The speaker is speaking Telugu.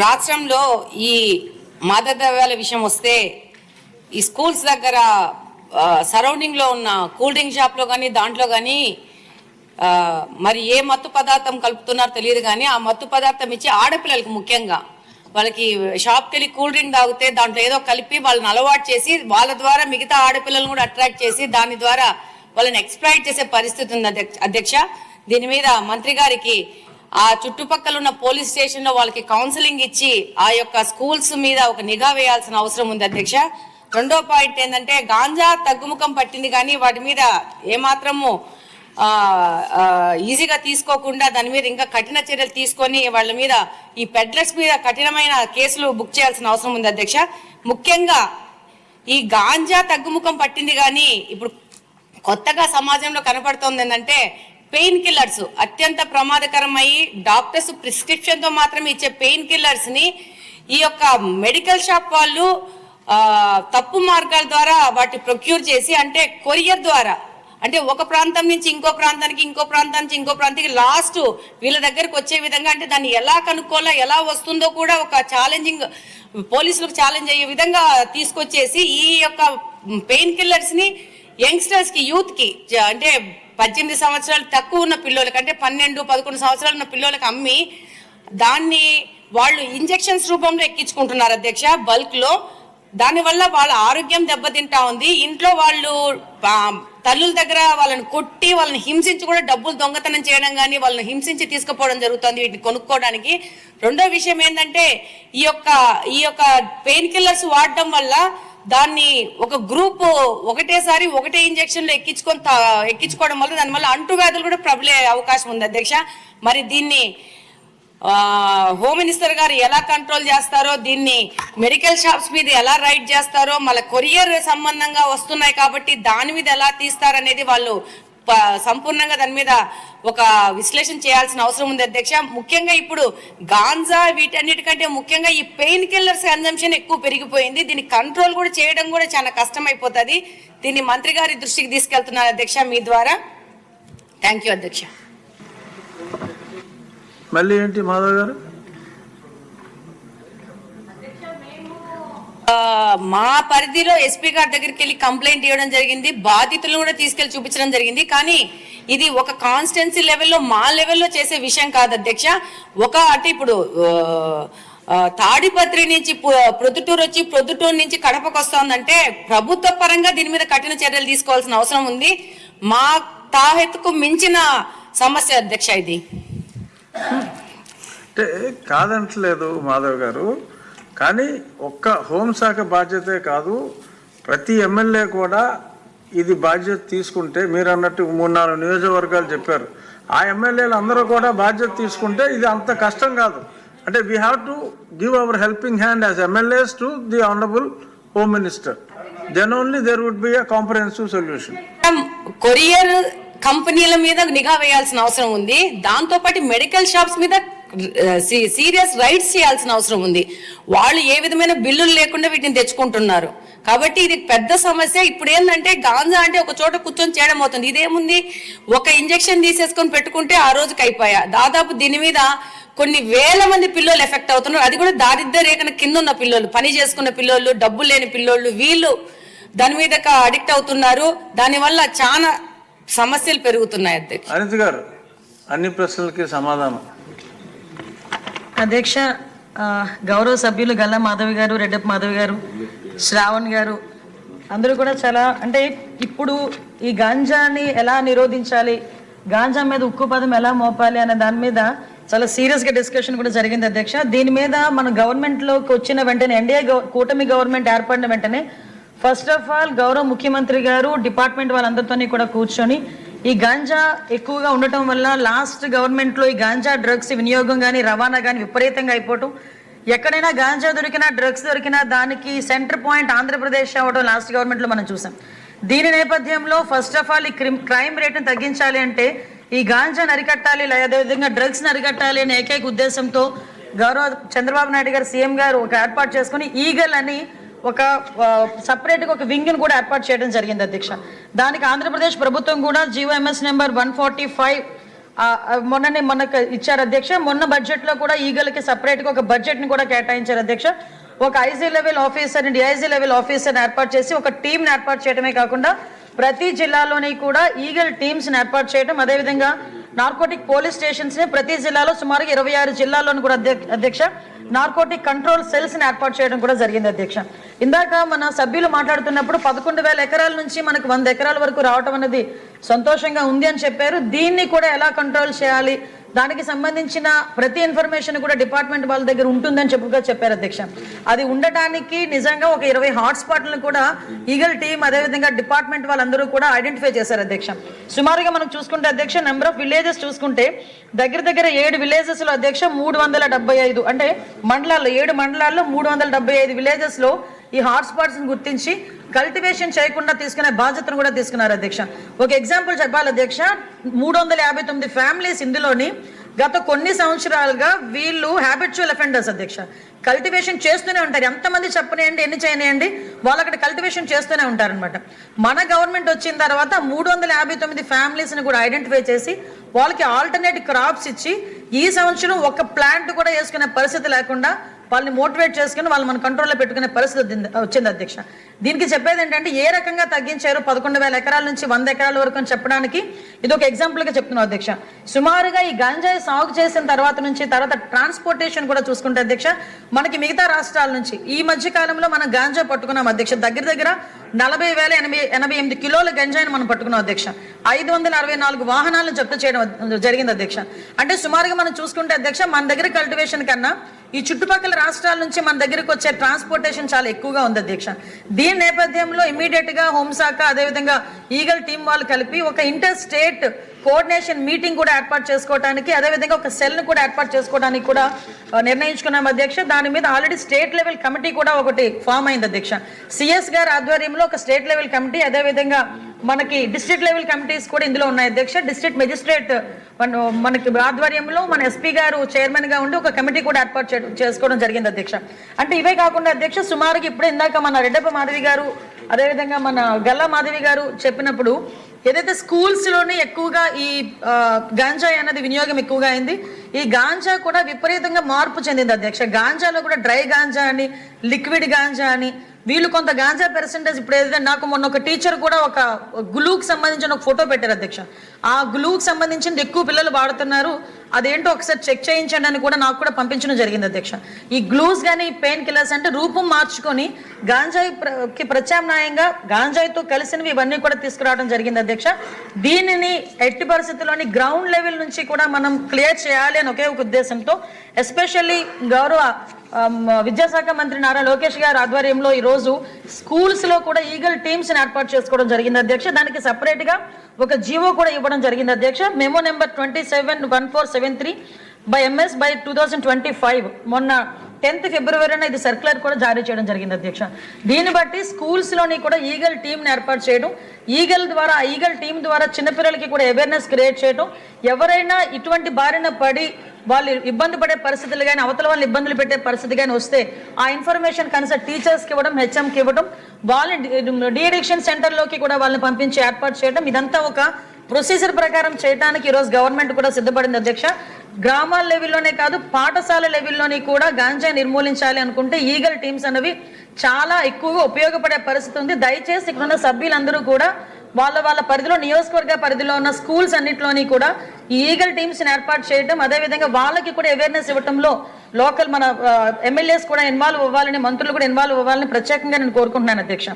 రాష్ట్రంలో ఈ మాదక ద్రవ్యాల విషయం వస్తే ఈ స్కూల్స్ దగ్గర సరౌండింగ్లో ఉన్న కూల్ డ్రింక్ షాప్లో కానీ దాంట్లో కానీ మరి ఏ మత్తు పదార్థం కలుపుతున్నారో తెలియదు కానీ ఆ మత్తు పదార్థం ఇచ్చి ఆడపిల్లలకి ముఖ్యంగా వాళ్ళకి షాప్కి వెళ్ళి కూల్ డ్రింక్ తాగితే దాంట్లో ఏదో కలిపి వాళ్ళని అలవాటు చేసి వాళ్ళ ద్వారా మిగతా ఆడపిల్లలను కూడా అట్రాక్ట్ చేసి దాని ద్వారా వాళ్ళని ఎక్స్ప్లాయిట్ చేసే పరిస్థితి ఉంది అధ్యక్ష. దీని మీద మంత్రి గారికి ఆ చుట్టుపక్కల ఉన్న పోలీస్ స్టేషన్లో వాళ్ళకి కౌన్సిలింగ్ ఇచ్చి ఆ యొక్క స్కూల్స్ మీద ఒక నిఘా వేయాల్సిన అవసరం ఉంది అధ్యక్ష. రెండో పాయింట్ ఏంటంటే గాంజా తగ్గుముఖం పట్టింది కానీ వాటి మీద ఏమాత్రము ఈజీగా తీసుకోకుండా దాని మీద ఇంకా కఠిన చర్యలు తీసుకొని వాళ్ళ మీద ఈ పెడ్లర్స్ మీద కఠినమైన కేసులు బుక్ చేయాల్సిన అవసరం ఉంది అధ్యక్ష. ముఖ్యంగా ఈ గాంజా తగ్గుముఖం పట్టింది కానీ ఇప్పుడు కొత్తగా సమాజంలో కనపడుతోంది ఏంటంటే పెయిన్ కిల్లర్స్ అత్యంత ప్రమాదకరమయ్యి డాక్టర్స్ ప్రిస్క్రిప్షన్తో మాత్రమే ఇచ్చే పెయిన్ కిల్లర్స్ని ఈ యొక్క మెడికల్ షాప్ వాళ్ళు తప్పు మార్గాల ద్వారా వాటి ప్రొక్యూర్ చేసి అంటే కొరియర్ ద్వారా అంటే ఒక ప్రాంతం నుంచి ఇంకో ప్రాంతానికి ఇంకో ప్రాంతం నుంచి ఇంకో ప్రాంతానికి లాస్ట్ వీళ్ళ దగ్గరకు వచ్చే విధంగా అంటే దాన్ని ఎలా కనుక్కోవాలో ఎలా వస్తుందో కూడా ఒక ఛాలెంజింగ్ పోలీసులకు ఛాలెంజ్ అయ్యే విధంగా తీసుకొచ్చేసి ఈ యొక్క పెయిన్ కిల్లర్స్ని యంగ్స్టర్స్కి యూత్కి అంటే 18 సంవత్సరాలు తక్కువ ఉన్న పిల్లలకి అంటే 12-11 సంవత్సరాలు ఉన్న పిల్లలకి అమ్మి దాన్ని వాళ్ళు ఇంజెక్షన్స్ రూపంలో ఎక్కించుకుంటున్నారు అధ్యక్ష బల్క్లో. దానివల్ల వాళ్ళ ఆరోగ్యం దెబ్బతింటా ఉంది. ఇంట్లో వాళ్ళు తల్లుల దగ్గర వాళ్ళని కొట్టి వాళ్ళని హింసించి కూడా డబ్బులు దొంగతనం చేయడం కానీ వాళ్ళని హింసించి తీసుకుపోవడం జరుగుతుంది వీటిని కొనుక్కోవడానికి. రెండో విషయం ఏంటంటే ఈ యొక్క పెయిన్ కిల్లర్స్ వాడడం వల్ల దాన్ని ఒక గ్రూప్ ఒకటేసారి ఒకటే ఇంజక్షన్లో ఎక్కించుకోవడం వల్ల దానివల్ల అంటువ్యాధులు కూడా ప్రబలే అవకాశం ఉంది అధ్యక్ష. మరి దీన్ని హోమ్ మినిస్టర్ గారు ఎలా కంట్రోల్ చేస్తారో దీన్ని మెడికల్ షాప్స్ మీద ఎలా రైడ్ చేస్తారో మళ్ళీ కొరియర్ సంబంధంగా వస్తున్నాయి కాబట్టి దాని మీద ఎలా తీస్తారనేది వాళ్ళు సంపూర్ణంగా దాని మీద ఒక విశ్లేషణ చేయాల్సిన అవసరం ఉంది అధ్యక్ష. ముఖ్యంగా ఇప్పుడు గాంజా వీటన్నిటికంటే ముఖ్యంగా ఈ పెయిన్ కిల్లర్స్ కన్జంప్షన్ ఎక్కువ పెరిగిపోయింది. దీన్ని కంట్రోల్ కూడా చేయడం కూడా చాలా కష్టం అయిపోతుంది. దీన్ని మంత్రి గారి దృష్టికి తీసుకెళ్తున్నారు అధ్యక్ష మీ ద్వారా. థ్యాంక్ యూ అధ్యక్ష. మళ్ళీ ఏంటి మాధవ్ గారు? మా పరిధిలో ఎస్పీ గారి దగ్గరికి వెళ్ళి కంప్లైంట్ ఇవ్వడం జరిగింది, బాధితులను కూడా తీసుకెళ్లి చూపించడం జరిగింది. కానీ ఇది ఒక కాన్స్టిట్యున్సీ లెవెల్లో మా లెవెల్లో చేసే విషయం కాదు అధ్యక్ష. అంటే ఇప్పుడు తాడిపత్రి నుంచి ప్రొద్దుటూరు వచ్చి ప్రొద్దుటూరు నుంచి కడపకు వస్తుందంటే ప్రభుత్వ పరంగా దీని మీద కఠిన చర్యలు తీసుకోవాల్సిన అవసరం ఉంది. మా తాహెత్తుకు మించిన సమస్య అధ్యక్ష ఇది. అంటే కాదంటలేదు మాధవ్ గారు, కానీ ఒక్క హోంశాఖ బాధ్యతే కాదు ప్రతి ఎమ్మెల్యే కూడా ఇది బాధ్యత తీసుకుంటే మీరు అన్నట్టు 3-4 నియోజకవర్గాలు చెప్పారు. ఆ ఎమ్మెల్యేలు అందరూ కూడా బాధ్యత తీసుకుంటే ఇది అంత కష్టం కాదు. అంటే we have to give our helping hand as MLAs to the honourable home minister. Then only there would be a comprehensive solution. Courier కంపెనీల మీద నిఘా వేయాల్సిన అవసరం ఉంది. దాంతోపాటు మెడికల్ షాప్స్ మీద సీరియస్ రైడ్స్ చేయాల్సిన అవసరం ఉంది. వాళ్ళు ఏ విధమైన బిల్లులు లేకుండా వీటిని తెచ్చుకుంటున్నారు కాబట్టి ఇది పెద్ద సమస్య. ఇప్పుడు ఏంటంటే గాంజా అంటే ఒక చోట కూర్చొని చేయడం అవుతుంది. ఇదేముంది ఒక ఇంజెక్షన్ తీసేసుకొని పెట్టుకుంటే ఆ రోజుకి అయిపోయా. దాదాపు దీని మీద కొన్ని వేల మంది పిల్లలు ఎఫెక్ట్ అవుతున్నారు. అది కూడా దారిద్ర్య రేఖన కింద ఉన్న పిల్లలు, పని చేసుకున్న పిల్లలు, డబ్బు లేని పిల్లలు, వీళ్ళు దాని మీద అడిక్ట్ అవుతున్నారు. దానివల్ల చాలా సమస్యలు పెరుగుతున్నాయి అధ్యక్ష. అనిత గారు అన్ని ప్రశ్నలకి సమాధానం. అధ్యక్ష, గౌరవ సభ్యులు గల్లా మాధవి గారు, రెడ్డప్ప మాధవి గారు, శ్రావణ్ గారు అందరూ కూడా చాలా అంటే ఇప్పుడు ఈ గాంజాని ఎలా నిరోధించాలి, గాంజా మీద ఉక్కు పదం ఎలా మోపాలి అనే దాని మీద చాలా సీరియస్గా డిస్కషన్ కూడా జరిగింది అధ్యక్ష. దీని మీద మన గవర్నమెంట్లోకి వచ్చిన వెంటనే ఎన్డీఏ కూటమి గవర్నమెంట్ ఏర్పడిన వెంటనే ఫస్ట్ ఆఫ్ ఆల్ గౌరవ ముఖ్యమంత్రి గారు డిపార్ట్మెంట్ వాళ్ళందరితోని కూడా కూర్చొని ఈ గాంజా ఎక్కువగా ఉండటం వల్ల లాస్ట్ గవర్నమెంట్లో ఈ గాంజా డ్రగ్స్ వినియోగం కానీ రవాణా కానీ విపరీతంగా అయిపోవటం, ఎక్కడైనా గాంజా దొరికినా డ్రగ్స్ దొరికినా దానికి సెంటర్ పాయింట్ ఆంధ్రప్రదేశ్ అవ్వడం లాస్ట్ గవర్నమెంట్లో మనం చూసాం. దీని నేపథ్యంలో ఫస్ట్ ఆఫ్ ఆల్ ఈ క్రైమ్ రేట్ని తగ్గించాలి అంటే ఈ గాంజాని అరికట్టాలి, అదేవిధంగా డ్రగ్స్ని అరికట్టాలి అనే ఏకైక ఉద్దేశంతో గౌరవ చంద్రబాబు నాయుడు గారు సీఎం గారు ఒక ఏర్పాటు చేసుకుని ఈగల్ అని ఒక సపరేట్గా ఒక వింగ్ను కూడా ఏర్పాటు చేయడం జరిగింది అధ్యక్ష. దానికి ఆంధ్రప్రదేశ్ ప్రభుత్వం కూడా జీవో ఎంఎస్ నెంబర్ 145 మొన్ననే మనకు ఇచ్చారు అధ్యక్ష. మొన్న బడ్జెట్లో కూడా ఈగల్కి సపరేట్గా ఒక బడ్జెట్ని కూడా కేటాయించారు అధ్యక్ష. ఒక IG level officer and DIG level ఆఫీసర్ని ఏర్పాటు చేసి ఒక టీంని ఏర్పాటు చేయడమే కాకుండా ప్రతి జిల్లాలోని కూడా ఈగల్ టీమ్స్ని ఏర్పాటు చేయడం, అదేవిధంగా నార్కోటిక్ పోలీస్ స్టేషన్స్ని ప్రతి జిల్లాలో సుమారుగా 26 జిల్లాల్లోని కూడా అధ్యక్ష నార్కోటిక్ కంట్రోల్ సెల్స్ని ఏర్పాటు చేయడం కూడా జరిగింది అధ్యక్ష. ఇందాక మన సభ్యులు మాట్లాడుతున్నప్పుడు 11,000 ఎకరాల నుంచి మనకు 100 ఎకరాల వరకు రావడం అనేది సంతోషంగా ఉంది అని చెప్పారు. దీన్ని కూడా ఎలా కంట్రోల్ చేయాలి, దానికి సంబంధించిన ప్రతి ఇన్ఫర్మేషన్ కూడా డిపార్ట్మెంట్ వాళ్ళ దగ్గర ఉంటుందని చెప్పారు అధ్యక్ష. అది ఉండటానికి నిజంగా ఒక 20 హాట్స్పాట్లను కూడా ఈగల్ టీమ్ అదేవిధంగా డిపార్ట్మెంట్ వాళ్ళందరూ కూడా ఐడెంటిఫై చేశారు అధ్యక్ష. సుమారుగా మనం చూసుకుంటే అధ్యక్ష నెంబర్ ఆఫ్ విలేజెస్ చూసుకుంటే దగ్గర 7 విలేజెస్లో అధ్యక్ష 375 అంటే మండలాల్లో 7 మండలాల్లో 375 విలేజెస్లో ఈ హాట్స్పాట్స్ని గుర్తించి కల్టివేషన్ చేయకుండా తీసుకునే బాధ్యతను కూడా తీసుకున్నారు అధ్యక్ష. ఒక ఎగ్జాంపుల్ చెప్పాలి అధ్యక్ష, 359 ఫ్యామిలీస్ ఇందులోని గత కొన్ని సంవత్సరాలుగా వీళ్ళు హ్యాబిచువల్ అఫెండర్స్ అధ్యక్ష. కల్టివేషన్ చేస్తూనే ఉంటారు. ఎంతమంది చెప్పనేయండి, ఎన్ని చేయనియండి, వాళ్ళు అక్కడ కల్టివేషన్ చేస్తూనే ఉంటారనమాట. మన గవర్నమెంట్ వచ్చిన తర్వాత 359 ఫ్యామిలీస్ని కూడా ఐడెంటిఫై చేసి వాళ్ళకి ఆల్టర్నేట్ క్రాప్స్ ఇచ్చి ఈ సంవత్సరం ఒక ప్లాంట్ కూడా వేసుకునే పరిస్థితి లేకుండా వాళ్ళని మోటివేట్ చేసుకుని వాళ్ళు మన కంట్రోల్లో పెట్టుకునే పరిస్థితి వచ్చింది అధ్యక్ష. దీనికి చెప్పేది ఏంటంటే ఏ రకంగా తగ్గించారు 11,000 ఎకరాల నుంచి 100 ఎకరాల వరకు అని చెప్పడానికి ఇది ఒక ఎగ్జాంపుల్గా చెప్తున్నాం అధ్యక్ష. సుమారుగా ఈ గంజాయి సాగు చేసిన తర్వాత ట్రాన్స్పోర్టేషన్ కూడా చూసుకుంటే అధ్యక్ష మనకి మిగతా రాష్ట్రాల నుంచి ఈ మధ్య కాలంలో మనం గాంజా పట్టుకున్నాం అధ్యక్ష. దగ్గర 40,088 కిలోల గంజాయిని మనం పట్టుకున్నాం అధ్యక్ష. 564 వాహనాలను జప్తు చేయడం జరిగింది అధ్యక్ష. అంటే సుమారుగా మనం చూసుకుంటే అధ్యక్ష మన దగ్గర కల్టివేషన్ కన్నా ఈ చుట్టుపక్కల రాష్ట్రాల నుంచి మన దగ్గరకు వచ్చే ట్రాన్స్పోర్టేషన్ చాలా ఎక్కువగా ఉంది అధ్యక్ష. దీని నేపథ్యంలో ఇమీడియట్ గా హోంశాఖ అదేవిధంగా ఈగల్ టీం వాళ్ళు కలిపి ఒక ఇంటర్ స్టేట్ కోఆర్డినేషన్ మీటింగ్ కూడా ఏర్పాటు చేసుకోవడానికి అదేవిధంగా ఒక సెల్ను కూడా ఏర్పాటు చేసుకోవడానికి కూడా నిర్ణయించుకున్నాం అధ్యక్ష. దాని మీద ఆల్రెడీ స్టేట్ లెవెల్ కమిటీ కూడా ఒకటి ఫామ్ అయింది అధ్యక్ష. సిఎస్ గారి ఆధ్వర్యంలో ఒక స్టేట్ లెవెల్ కమిటీ అదేవిధంగా మనకి డిస్ట్రిక్ట్ లెవెల్ కమిటీస్ కూడా ఇందులో ఉన్నాయి అధ్యక్ష. డిస్ట్రిక్ట్ మెజిస్ట్రేట్ మనకి ఆధ్వర్యంలో మన ఎస్పీ గారు చైర్మన్ గా ఉండి ఒక కమిటీ కూడా ఏర్పాటు చేసుకోవడం జరిగింది అధ్యక్ష. అంటే ఇవే కాకుండా అధ్యక్ష సుమారుగా ఇప్పుడే ఇందాక మన రెడ్డప్ప మాధవి గారు అదేవిధంగా మన గల్లా మాధవి గారు చెప్పినప్పుడు ఏదైతే స్కూల్స్లోనే ఎక్కువగా ఈ గాంజా అనేది వినియోగం ఎక్కువగా అయింది, ఈ గాంజా కూడా విపరీతంగా మార్పు చెందింది అధ్యక్ష. గాంజాలో కూడా డ్రై గాంజా అని లిక్విడ్ గాంజా అని వీళ్ళు కొంత గాంజా పర్సెంటేజ్ ఇప్పుడు ఏదైతే నాకు మొన్న ఒక టీచర్ కూడా ఒక గ్లూకి సంబంధించిన ఒక ఫోటో పెట్టారు అధ్యక్ష. ఆ గ్లూకి సంబంధించింది ఎక్కువ పిల్లలు వాడుతున్నారు, అదేంటో ఒకసారి చెక్ చేయించండి అని కూడా నాకు కూడా పంపించడం జరిగింది అధ్యక్ష. ఈ గ్లూస్ కానీ పెయిన్ కిల్లర్స్ అంటే రూపం మార్చుకొని గాంజాయికి ప్రత్యామ్నాయంగా గాంజాయితో కలిసినవి ఇవన్నీ కూడా తీసుకురావడం జరిగింది అధ్యక్ష. దీనిని ఎట్టి పరిస్థితుల్లోని గ్రౌండ్ లెవెల్ నుంచి కూడా మనం క్లియర్ చేయాలి అని ఒకే ఒక ఉద్దేశంతో ఎస్పెషల్లీ గౌరవ విద్యాశాఖ మంత్రి నారా లోకేష్ గారి ఆధ్వర్యంలో ఈరోజు స్కూల్స్లో కూడా ఈగల్ టీమ్స్ని ఏర్పాటు చేసుకోవడం జరిగింది అధ్యక్ష. దానికి సపరేట్గా ఒక జీవో కూడా ఇవ్వడం జరిగింది అధ్యక్ష. మెమో నెంబర్ 271473/MS/2025 మొన్న 10th ఫిబ్రవరిన ఇది సర్క్యులర్ కూడా జారీ చేయడం జరిగింది అధ్యక్ష. దీన్ని బట్టి స్కూల్స్లోని కూడా ఈగల్ టీమ్ని ఏర్పాటు చేయడం, ఈగల్ టీమ్ ద్వారా చిన్నపిల్లలకి కూడా అవేర్నెస్ క్రియేట్ చేయడం, ఎవరైనా ఇటువంటి బారిన పడి వాళ్ళు ఇబ్బంది పడే పరిస్థితులు కానీ అవతల వాళ్ళు ఇబ్బందులు పెట్టే పరిస్థితి కానీ వస్తే ఆ ఇన్ఫర్మేషన్ కన్సర్ట్ టీచర్స్కి ఇవ్వడం, హెచ్ఎంకి ఇవ్వడం, వాళ్ళని డీఅడిక్షన్ సెంటర్లోకి కూడా వాళ్ళని పంపించి ఏర్పాటు చేయడం, ఇదంతా ఒక ప్రొసీజర్ ప్రకారం చేయడానికి ఈరోజు గవర్నమెంట్ కూడా సిద్ధపడింది అధ్యక్ష. గ్రామాల లెవెల్లోనే కాదు పాఠశాల లెవెల్లోని కూడా గాంజా నిర్మూలించాలి అనుకుంటే ఈగల్ టీమ్స్ అనేవి చాలా ఎక్కువగా ఉపయోగపడే పరిస్థితి ఉంది. దయచేసి ఇక్కడ ఉన్న సభ్యులందరూ కూడా వాళ్ళ పరిధిలో నియోజకవర్గ పరిధిలో ఉన్న స్కూల్స్ అన్నింటిలోని కూడా ఈ ఈగల్ టీమ్స్ని ఏర్పాటు చేయడం అదేవిధంగా వాళ్ళకి కూడా అవేర్నెస్ ఇవ్వడంలో లోకల్ మన ఎమ్మెల్యేస్ కూడా ఇన్వాల్వ్ అవ్వాలని మంత్రులు కూడా ఇన్వాల్వ్ అవ్వాలని ప్రత్యేకంగా నేను కోరుకుంటున్నాను అధ్యక్ష.